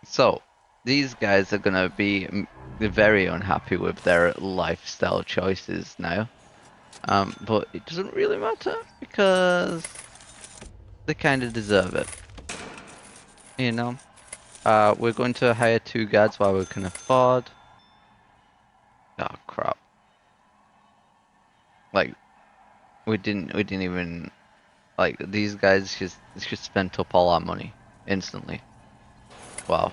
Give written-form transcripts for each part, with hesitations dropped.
So, these guys are gonna be very unhappy with their lifestyle choices now. But it doesn't really matter because they kind of deserve it, you know? We're going to hire two guards while we can afford. Oh crap! Like we didn't even like these guys just spent up all our money instantly. Wow.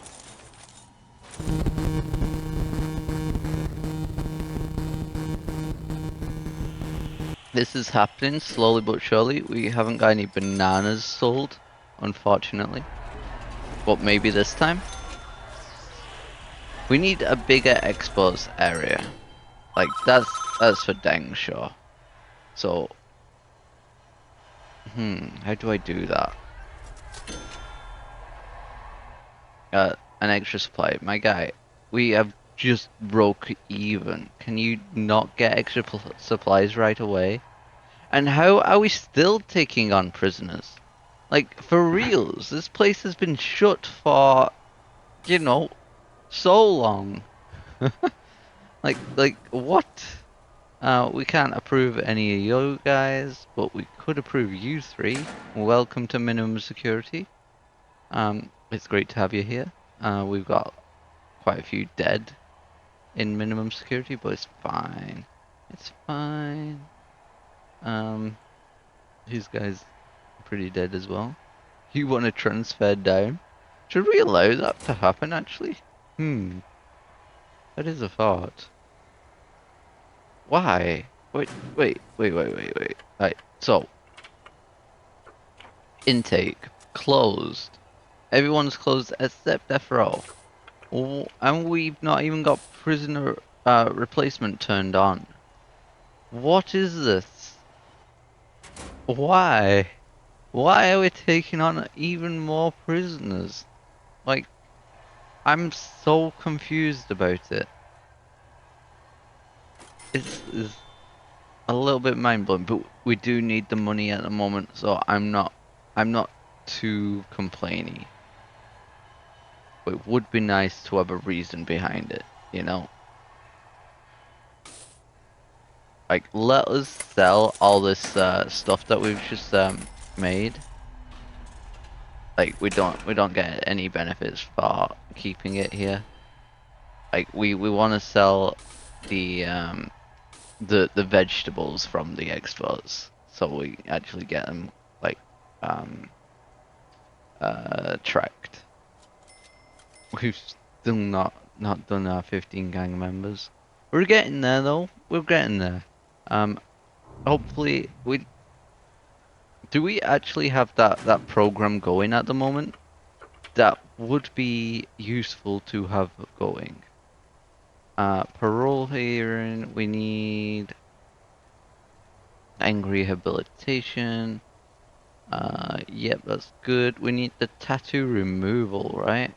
This is happening slowly but surely. We haven't got any bananas sold, unfortunately. But maybe this time. We need a bigger expos area. Like that's for dang sure. So, how do I do that? An extra supply. My guy, we have just broke even. Can you not get extra supplies right away? And how are we still taking on prisoners? Like, for reals, this place has been shut for, you know, so long. Like what? We can't approve any of you guys, but we could approve you three. Welcome to minimum security. It's great to have you here. We've got quite a few dead in minimum security, but it's fine. It's fine. Um, these guys are pretty dead as well. You want to transfer down? Should we allow that to happen, actually? That is a thought. Why? Wait. Right, so, intake, closed. Everyone's closed except FRO. And we've not even got prisoner replacement turned on. What is this? Why? Why are we taking on even more prisoners? Like, I'm so confused about it. It's a little bit mind-blowing, but we do need the money at the moment, so I'm not too complainy. But it would be nice to have a reason behind it, you know? Like, let us sell all this stuff that we've just made. Like, we don't get any benefits for keeping it here. Like, we want to sell the the vegetables from the exports, so we actually get them like um tracked. We've still not done our 15 gang members. We're getting there though. We're getting there. Um, hopefully we actually have that program going at the moment? That would be useful to have going. Parole hearing. We need angry rehabilitation. Yep, that's good. We need the tattoo removal, right?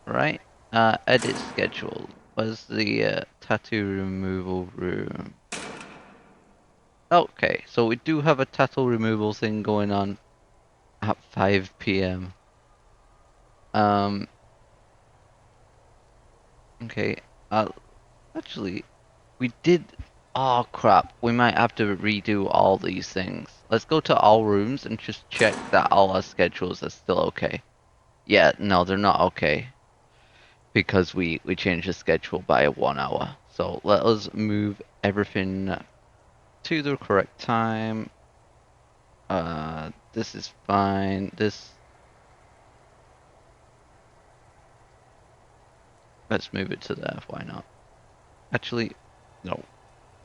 Right? Edit schedule. Where's the tattoo removal room? Okay, so we do have a tattoo removal thing going on at 5 p.m. Um, okay. Actually, we did. Oh crap, we might have to redo all these things. Let's go to all rooms and just check that all our schedules are still okay. Yeah, no, they're not okay. Because we changed the schedule by 1 hour. So let us move everything to the correct time. This is fine. Let's move it to there. Why not? Actually, no.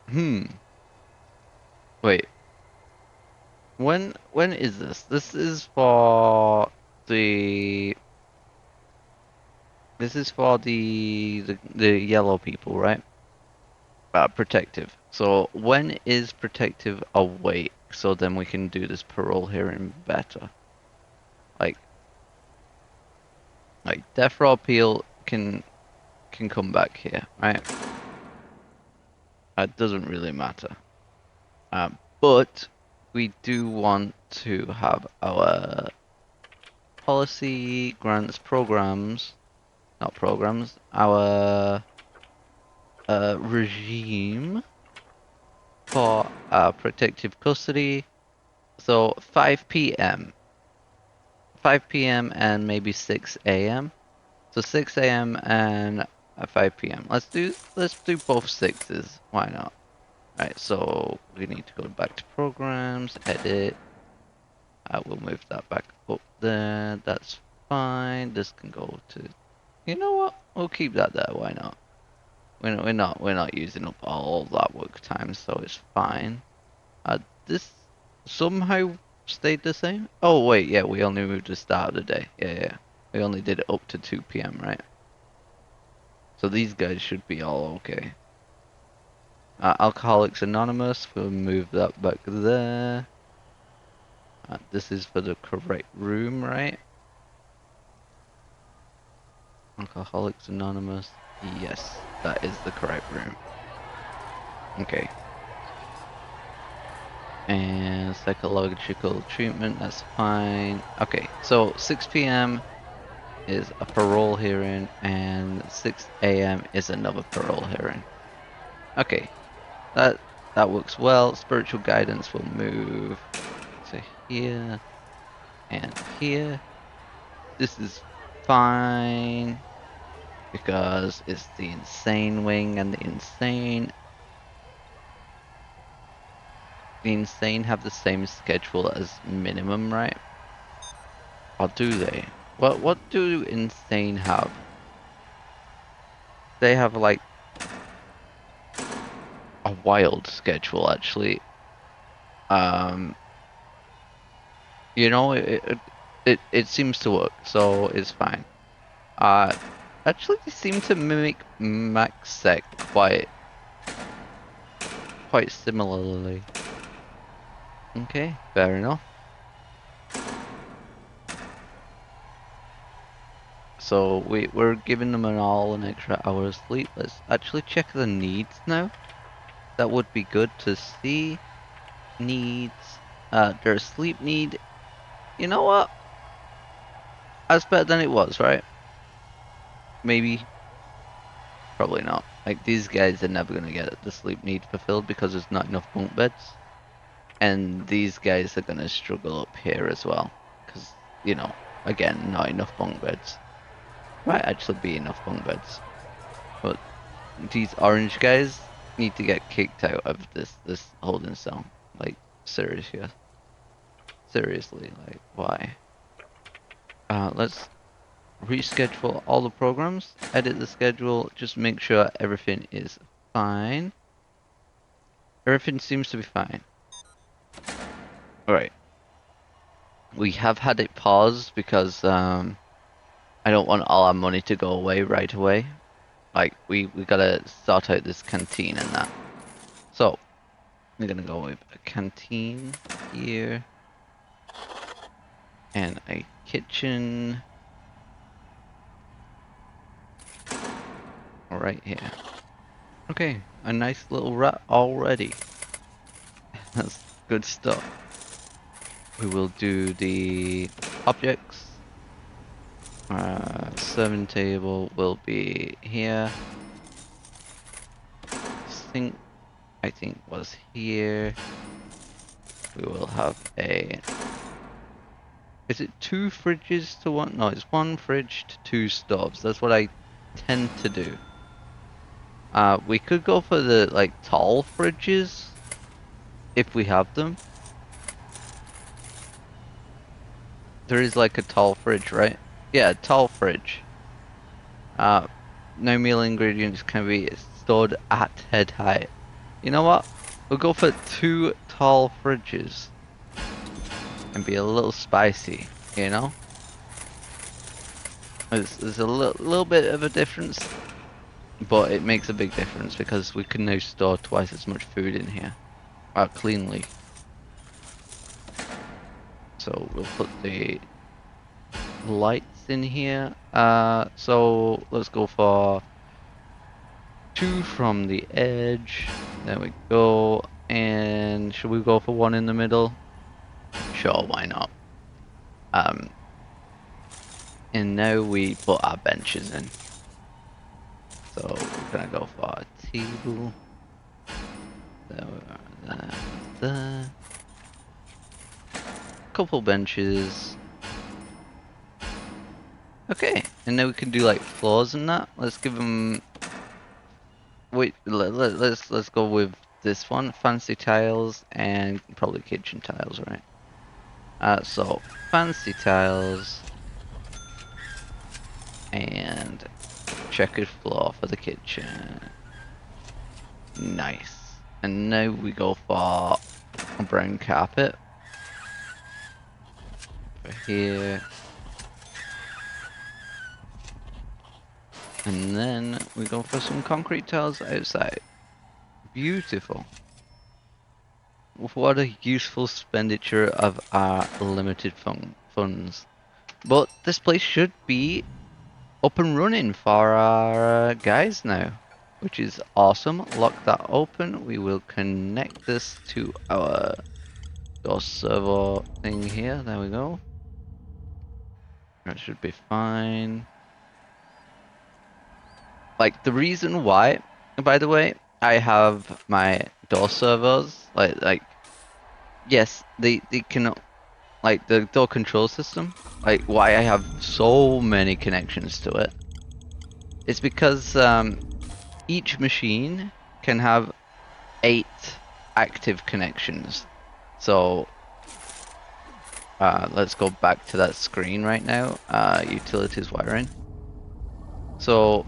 Hmm. Wait. When is this? This is for the the yellow people, right? Protective. So when is protective awake? So then we can do this parole hearing better. Like death row appeal can come back here, right? It doesn't really matter. But we do want to have our policy grants programs, not programs, our regime for protective custody. So 5 p.m. 5 p.m. and maybe 6 a.m. So 6 a.m. and 5 p.m. Let's do both sixes. Why not? Alright, so we need to go back to programs, edit. I will move that back up there. That's fine. This can go to. You know what? We'll keep that there. Why not? We're not using up all that work time, so it's fine. This somehow stayed the same. Oh wait, yeah, we only moved the start of the day. Yeah. We only did it up to 2 p.m. right? So these guys should be all okay. Alcoholics Anonymous. We'll move that back there. This is for the correct room, right? Alcoholics Anonymous. Yes, that is the correct room. Okay. And psychological treatment, that's fine. Okay, so 6 p.m. is a parole hearing, and 6 a.m. is another parole hearing. Okay, that works well. Spiritual guidance will move to here and here. This is fine because it's the insane wing, and the insane have the same schedule as minimum, right? Or do they? What do insane have? They have like a wild schedule actually. Um, it seems to work, so it's fine. Actually they seem to mimic max sec quite similarly. Okay, fair enough. So we're giving them an extra hour of sleep. Let's actually check the needs now. That would be good to see. Needs. Their sleep need. You know what? That's better than it was, right? Maybe. Probably not. Like, these guys are never gonna get the sleep need fulfilled because there's not enough bunk beds. And these guys are gonna struggle up here as well. Because, again, not enough bunk beds. Might actually be enough bunk beds. But these orange guys need to get kicked out of this holding cell. Like, seriously. Seriously, like, why? Let's reschedule all the programs, edit the schedule, just make sure everything is fine. Everything seems to be fine. Alright. We have had it paused because I don't want all our money to go away right away. Like, we gotta sort out this canteen and that. So, we're gonna go with a canteen here. And a kitchen. Right here. Okay, a nice little rat already. That's good stuff. We will do the objects. Serving table will be here. Sink, I think, was here. We will have a. Is it 2 fridges to 1? No, it's 1 fridge to 2 stoves. That's what I tend to do. We could go for the tall fridges if we have them. There is a tall fridge, right? Yeah, tall fridge. No meal ingredients can be stored at head height. You know what? We'll go for 2 tall fridges. And be a little spicy, you know? There's a little bit of a difference. But it makes a big difference because we can now store twice as much food in here. Cleanly. So we'll put the lights in here. So let's go for 2 from the edge. There we go. And should we go for 1 in the middle? Sure, why not? And now we put our benches in. So we're gonna go for a table. There. Couple benches. Okay, and now we can do like floors and that. Let's give them. Wait, let's go with this one. Fancy tiles and probably kitchen tiles, right? So fancy tiles and checkered floor for the kitchen. Nice. And now we go for a brown carpet for here. And then we go for some concrete tiles outside. Beautiful. What a useful expenditure of our limited funds. But this place should be up and running for our guys now, which is awesome. Lock that open. We will connect this to our DOS server thing here. There we go. That should be fine. Like the reason why, by the way, I have my DOS servers like yes, they can like the door control system. Like why I have so many connections to it. It's because each machine can have 8 active connections. So let's go back to that screen right now. Utilities wiring. So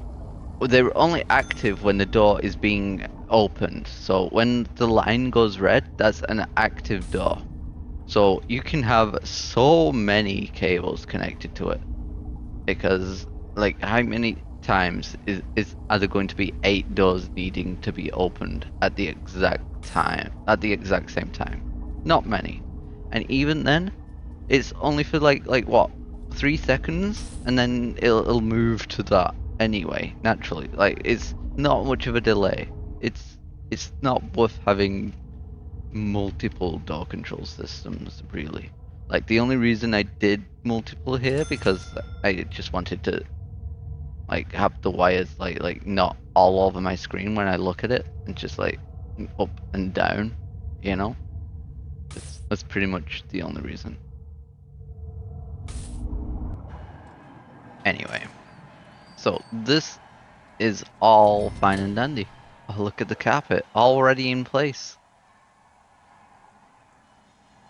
they're only active when the door is being opened. So when the line goes red, that's an active door. So you can have so many cables connected to it. Because like how many times are there going to be 8 doors needing to be opened at the exact same time? Not many. And even then, it's only for like what, 3 seconds, and then it'll move to that anyway, naturally. Like it's not much of a delay. It's not worth having multiple door control systems, really. Like the only reason I did multiple here because I just wanted to like have the wires like not all over my screen when I look at it, and just like up and down, you know. That's pretty much the only reason. Anyway, so this is all fine and dandy. Oh, look at the carpet already in place.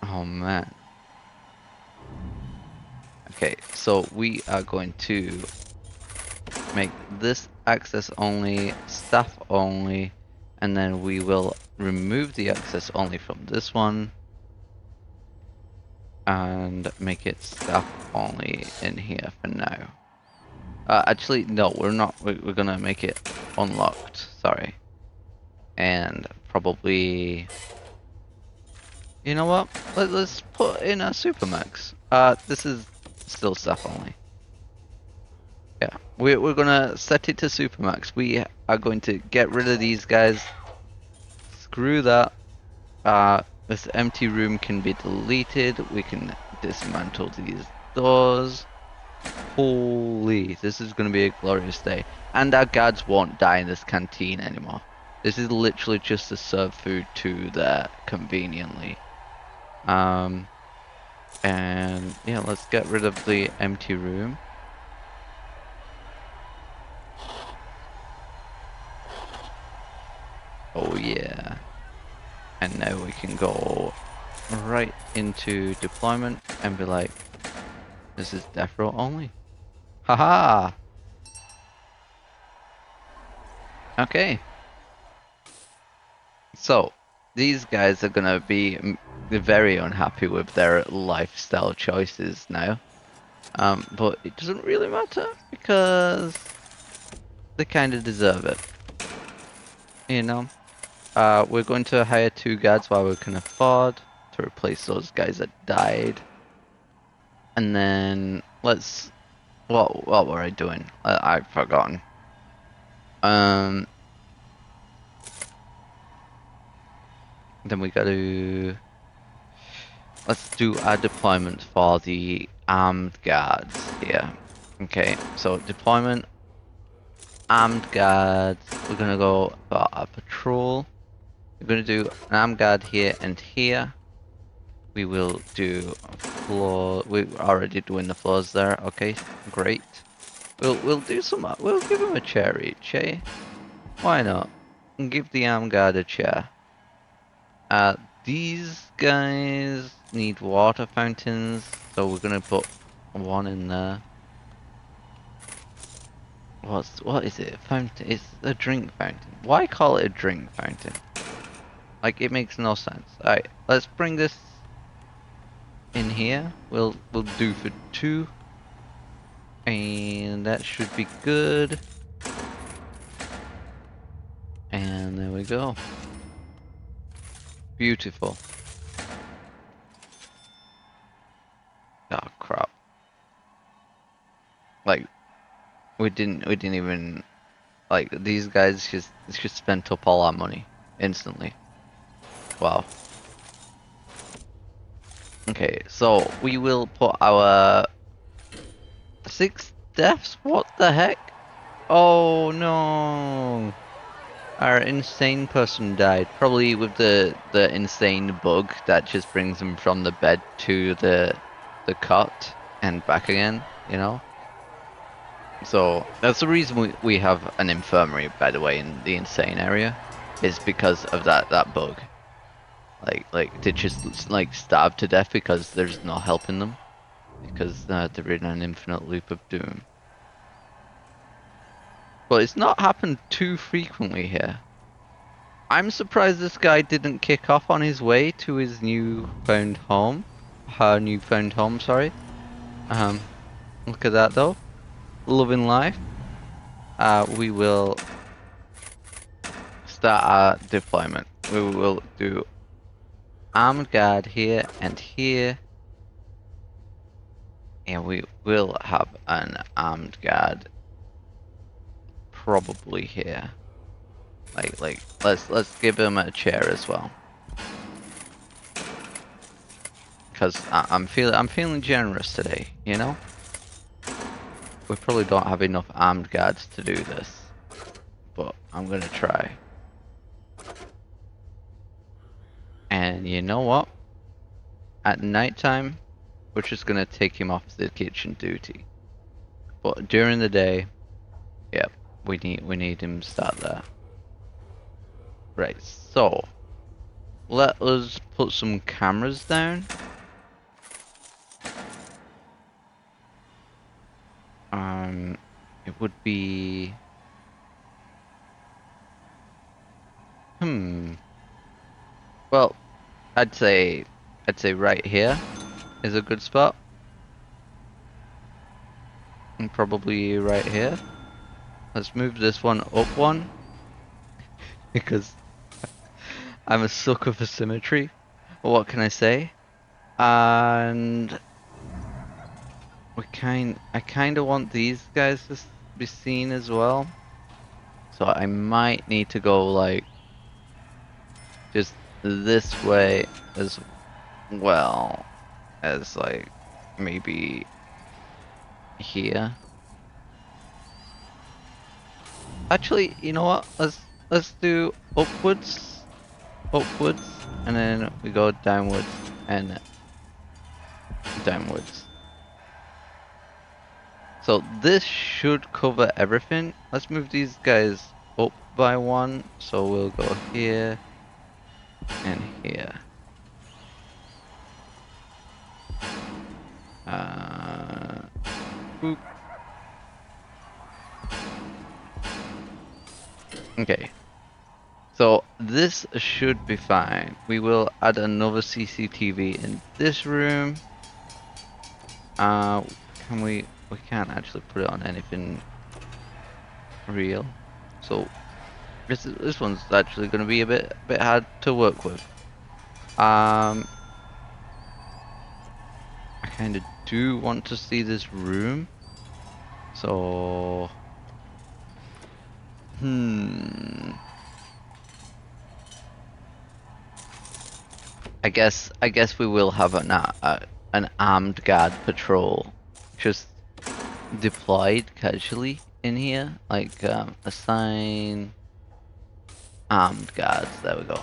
Oh man. Okay, so we are going to make this access only, staff only, and then we will remove the access only from this one and make it staff only in here for now. Actually, no, we're not. We're gonna make it unlocked. Sorry. And probably, you know what? Let's put in a Supermax. This is still staff only. Yeah, we're gonna set it to Supermax. We are going to get rid of these guys. Screw that. This empty room can be deleted. We can dismantle these doors. Holy, this is gonna be a glorious day. And our guards won't die in this canteen anymore. This is literally just to serve food to there conveniently. And yeah, let's get rid of the empty room. Oh yeah. And now we can go right into deployment and be like, this is death row only. Haha! Okay. So, these guys are gonna be very unhappy with their lifestyle choices now. But it doesn't really matter because they kind of deserve it. You know? We're going to hire 2 guards while we can afford to replace those guys that died. And then let's... what were I doing? I've forgotten. Then we gotta... let's do our deployment for the armed guards here. Okay, so deployment, armed guards. We're gonna go for a patrol. We're gonna do an armed guard here and here. We will do a floor. We're already doing the floors there. Okay, great. We'll do some. We'll give him a chair each, eh? Why not? And give the armed guard a chair. These guys need water fountains, so we're gonna put one in there. What is it? Fountain? It's a drink fountain. Why call it a drink fountain? Like it makes no sense. Alright, let's bring this in here. We'll do for 2. And that should be good. And there we go. Beautiful. Oh crap. Like we didn't even like these guys just spent up all our money instantly. Wow. Okay, so we will put our 6 deaths? What the heck? Oh no! Our insane person died. Probably with the insane bug that just brings him from the bed to the cot and back again, you know? So that's the reason we have an infirmary, by the way, in the insane area, is because of that bug. Like they just like starve to death because there's no helping them, because they're in an infinite loop of doom. But it's not happened too frequently here. I'm surprised this guy didn't kick off on his way to his newfound home. Her newfound home, sorry. Look at that though. Loving life. We will start our deployment. We will do armed guard here and here. And we will have an armed guard probably here. Like let's give him a chair as well. Cause I'm feeling generous today, you know? We probably don't have enough armed guards to do this, but I'm gonna try. And you know what? At nighttime, we're just gonna take him off the kitchen duty. But during the day, yep, we need him to start there. Right, so let us put some cameras down. It would be well, I'd say right here is a good spot. And probably right here. Let's move this one up one. Because I'm a sucker for symmetry. What can I say? And I kinda want these guys to be seen as well. So I might need to go like just this way as well as like maybe here. Actually, you know what? Let's do upwards, and then we go downwards and downwards. So this should cover everything. Let's move these guys up by 1. So we'll go here and here. Boop. Okay. So this should be fine. We will add another CCTV in this room. Can we can't actually put it on anything real. So this one's actually going to be a bit hard to work with. I kind of do want to see this room. So I guess we will have an armed guard patrol, just deployed casually in here, like assign armed guards. There we go.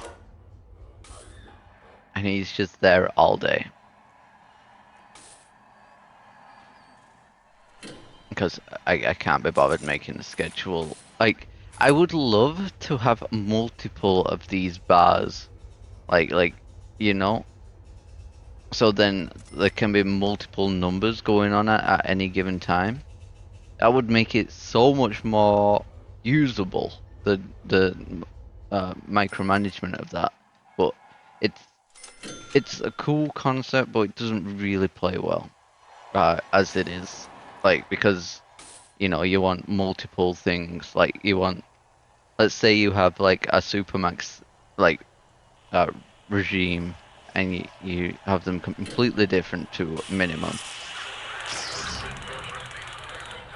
And he's just there all day. Because I can't be bothered making a schedule. Like, I would love to have multiple of these bars. Like, you know? So then there can be multiple numbers going on at any given time. That would make it so much more usable, the micromanagement of that. But it's it's a cool concept, but it doesn't really play well as it is. Like, because you want multiple things. Like, you want, let's say you have like a Supermax like uh, regime, and you have them completely different to minimum.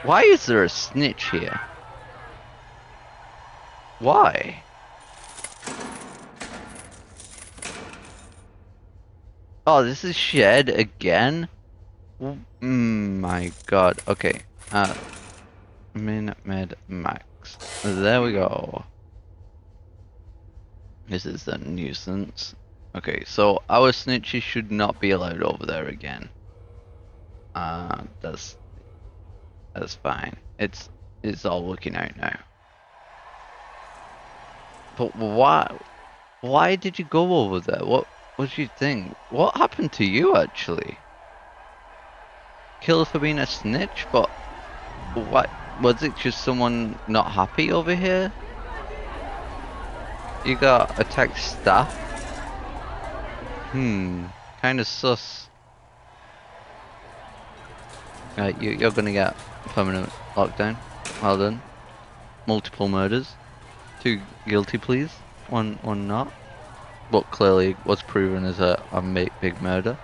Why is there a snitch here? Why? Oh, this is shared again? My god. Okay. Min, med, max. There we go. This is a nuisance. Okay, so our snitches should not be allowed over there again. That's fine. It's all working out now. But why did you go over there? What did you think? What happened to you actually? Killed for being a snitch? But what, was it just someone not happy over here? You got attacked staff? Kinda sus. You're gonna get permanent lockdown. Well done. Multiple murders. 2 guilty pleas. One not. But clearly was proven as a big murder.